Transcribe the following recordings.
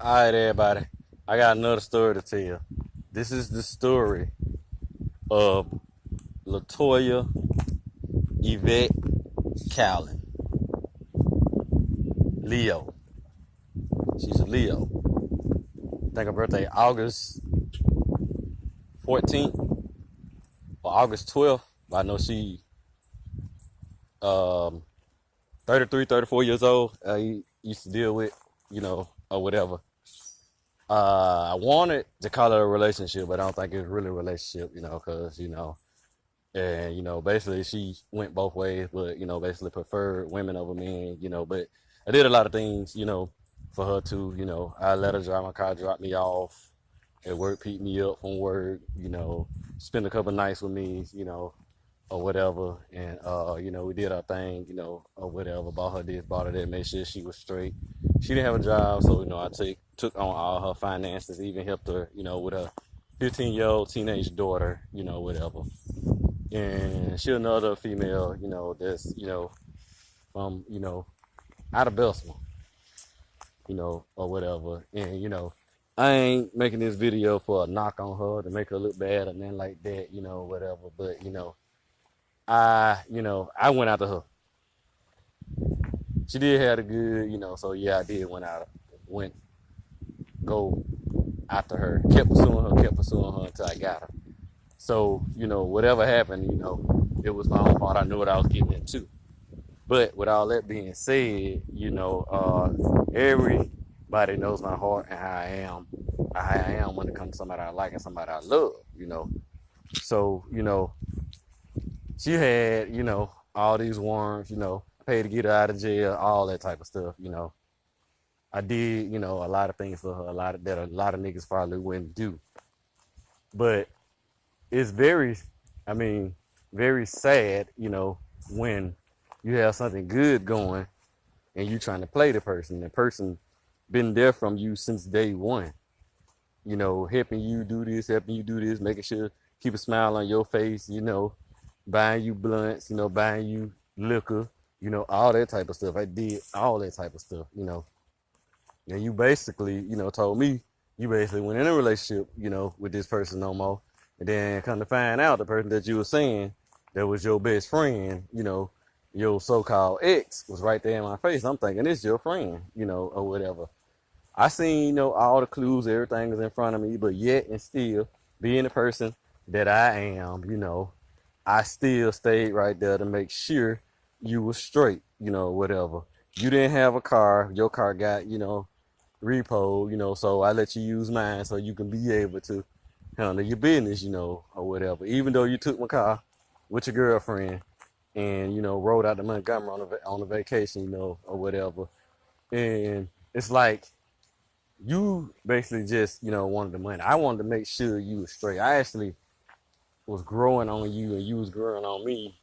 All right, everybody. I got another story to tell. This is the story of Latoya Evette Cowlin, Leo. She's a Leo. I think her birthday August 14th or August 12th. I know she um 33, 34 years old. I used to deal with, or whatever. I wanted to call it a relationship, but I don't think it's really a relationship, because, and, basically she went both ways, but, basically preferred women over men, but I did a lot of things, for her too, I let her drive my car, drop me off at work, pick me up from work, spend a couple nights with me, or whatever. And, we did our thing, or whatever, bought her this, bought her that, made sure she was straight. She didn't have a job, so, I took on all her finances, even helped her, with a 15-year-old teenage daughter, whatever. And she another female, that's, from, out of Bessemer, or whatever. And, I ain't making this video for a knock on her to make her look bad or nothing like that, whatever. But, I went after her. She did have a good, so yeah, I did went go after her. Kept pursuing her until I got her. So, whatever happened, it was my own fault. I knew what I was getting into. But with all that being said, everybody knows my heart and how I am when it comes to somebody I like and somebody I love, So, she had, all these warrants, paid to get her out of jail, all that type of stuff, I did, a lot of things for her, a lot of niggas probably wouldn't do. But it's very sad, when you have something good going and you trying to play the person been there from you since day one, helping you do this, making sure keep a smile on your face, buying you blunts, buying you liquor, all that type of stuff. I did all that type of stuff, And you basically, told me you basically went in a relationship, with this person no more. And then come to find out the person that you were saying that was your best friend, your so-called ex was right there in my face. I'm thinking it's your friend, or whatever. I seen, all the clues, everything was in front of me, but yet and still being the person that I am, I still stayed right there to make sure you were straight, whatever. You didn't have a car. Your car got, repo, so I let you use mine so you can be able to handle your business, or whatever. Even though you took my car with your girlfriend and, rode out to Montgomery on a vacation, or whatever. And it's like you basically just, wanted the money. I wanted to make sure you were straight. I actually was growing on you and you was growing on me,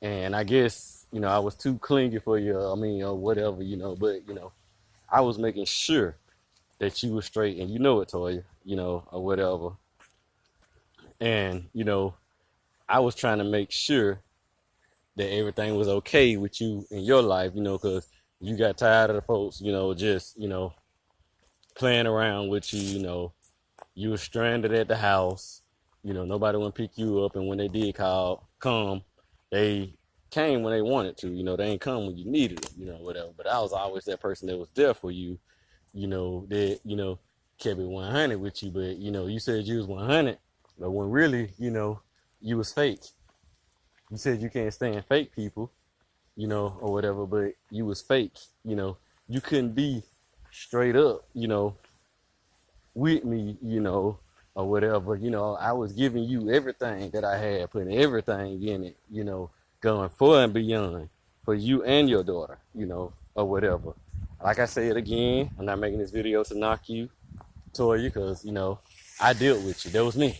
and I guess, I was too clingy for you, or whatever, but, I was making sure that you were straight and it, Toya, or whatever. And, I was trying to make sure that everything was okay with you in your life, because you got tired of the folks, just, playing around with you, you were stranded at the house, nobody would pick you up. And when they did come, they came when they wanted to, they ain't come when you needed it, whatever. But I was always that person that was there for you, that, kept it 100 with you. But, you said you was 100, but when really, you was fake. You said you can't stand fake people, or whatever, but you was fake, you couldn't be straight up, with me, or whatever. I was giving you everything that I had, putting everything in it, going far and beyond for you and your daughter, or whatever. Like I said again, I'm not making this video to knock you, Toya, because, I dealt with you. That was me,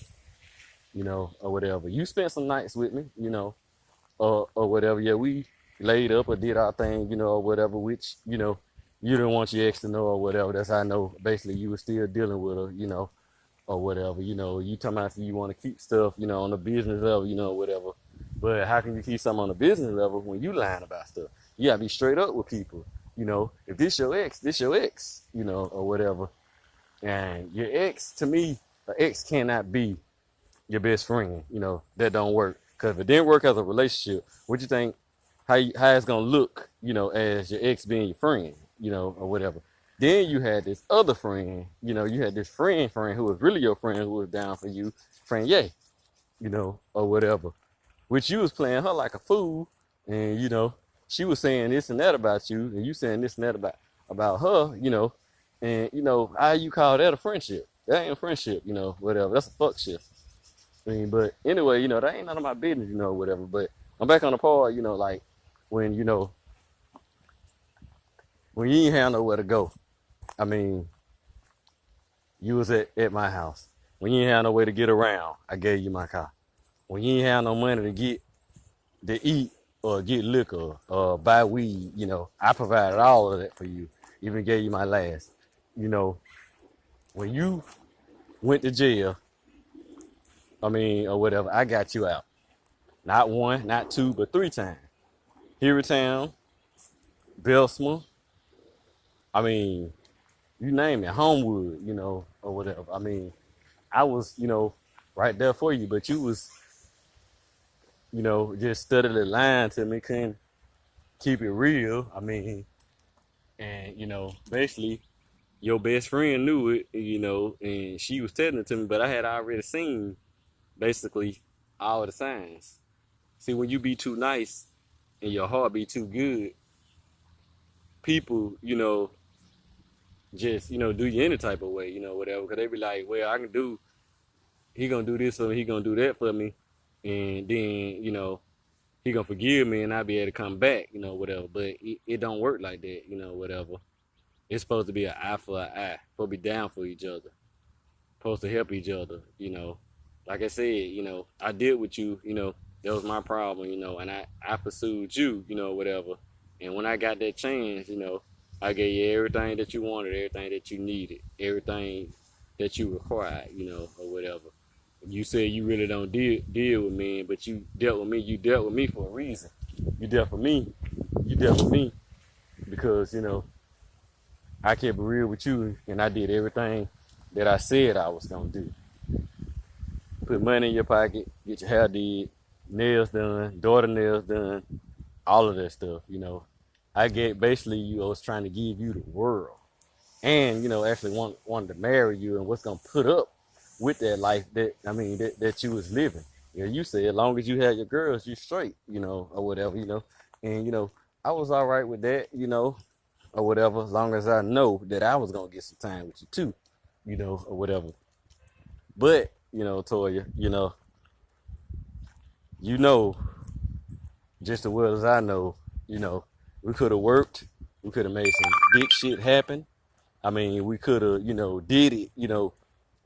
or whatever. You spent some nights with me, or whatever. Yeah, we laid up or did our thing, or whatever, which, you didn't want your ex to know or whatever. That's how I know basically you were still dealing with her, or whatever. You talking about you want to keep stuff, on the business level, or whatever. But how can you keep something on the business level when you lying about stuff? You gotta be straight up with people. if this your ex, or whatever. And your ex, to me, an ex cannot be your best friend. That don't work. Because if it didn't work as a relationship, what you think, how it's gonna look, as your ex being your friend, or whatever. Then you had this other friend, you had this friend who was really your friend, who was down for you, friend Yay, or whatever. Which you was playing her like a fool, and she was saying this and that about you, and you saying this and that about her, and how you call that a friendship? That ain't a friendship, whatever. That's a fuck shit. I mean, but anyway, that ain't none of my business, whatever. But I'm back on the part, like when when you ain't have nowhere to go. I mean, you was at my house. When you ain't have no way to get around, I gave you my car. When you ain't have no money to eat or get liquor or buy weed, I provided all of that for you. Even gave you my last. When you went to jail, or whatever, I got you out. Not one, not two, but 3 times. Here in town, Belsma, you name it, Homewood, or whatever. I was, right there for you, but you was, just steadily lying to me, couldn't keep it real. And, basically, your best friend knew it, and she was telling it to me, but I had already seen basically all the signs. See, when you be too nice and your heart be too good, people, just, do you any type of way, whatever. Because they be like, well, he gonna do this for me, he gonna do that for me. And then, he gonna forgive me and I'll be able to come back, whatever. But it don't work like that, whatever. It's supposed to be an eye for an eye. Supposed to be down for each other. Supposed to help each other, Like I said, I did with you, that was my problem, and I pursued you, whatever. And when I got that chance, I gave you everything that you wanted, everything that you needed, everything that you required, or whatever. You said you really don't deal with me, but you dealt with me for a reason. You dealt with me because, I kept it real with you and I did everything that I said I was gonna do. Put money in your pocket, get your hair did, nails done, daughter nails done, all of that stuff, I was trying to give you the world. And, actually wanted to marry you and what's gonna put up with that life that you was living. You said as long as you had your girls, you straight, or whatever, And, I was all right with that, or whatever, as long as I know that I was gonna get some time with you too, or whatever. But, Toya, just as well as I know, we could have worked, we could have made some big shit happen. We could have, did it,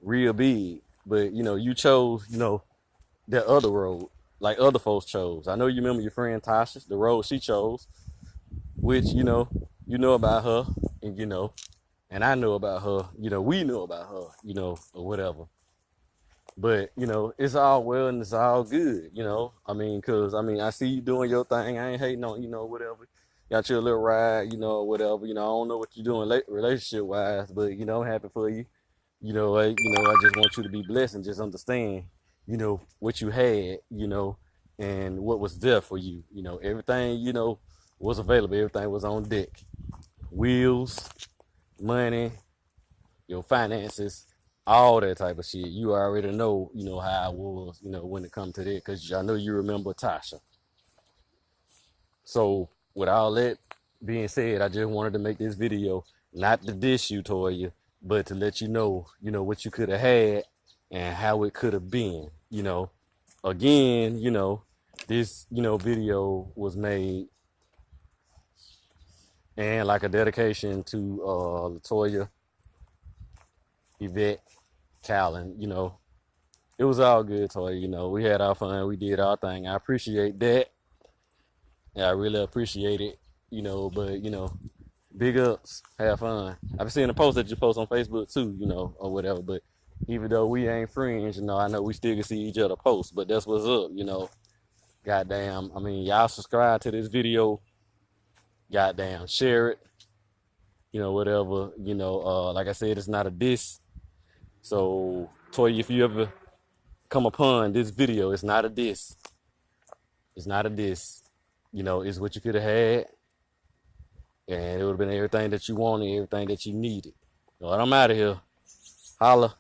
real big. But, you chose, that other road, like other folks chose. I know you remember your friend Tasha, the road she chose, which, you know about her, and, and I know about her, we know about her, or whatever. But, it's all well and it's all good, because, I see you doing your thing. I ain't hating on, whatever. Got your little ride, whatever. I don't know what you're doing relationship-wise, but, I'm happy for you. I just want you to be blessed and just understand, what you had, and what was there for you. Everything, was available. Everything was on deck. Wheels, money, your finances, all that type of shit. You already know, how I was, when it comes to that, because I know you remember Tasha. So, with all that being said, I just wanted to make this video, not to dish you, Toya, but to let you know, what you could have had and how it could have been, Again, this, video was made and like a dedication to Latoya, Evette, Cowlin, It was all good, Toya, we had our fun, we did our thing. I appreciate that. Yeah, I really appreciate it, but, big ups, have fun. I've been seeing the post that you post on Facebook too, or whatever, but even though we ain't friends, I know we still can see each other post, but that's what's up, Goddamn, y'all subscribe to this video, goddamn, share it, whatever, like I said, it's not a diss. So, Toy, if you ever come upon this video, it's not a diss. It's not a diss. It's what you could have had, and it would have been everything that you wanted, everything that you needed. But I'm out of here. Holla.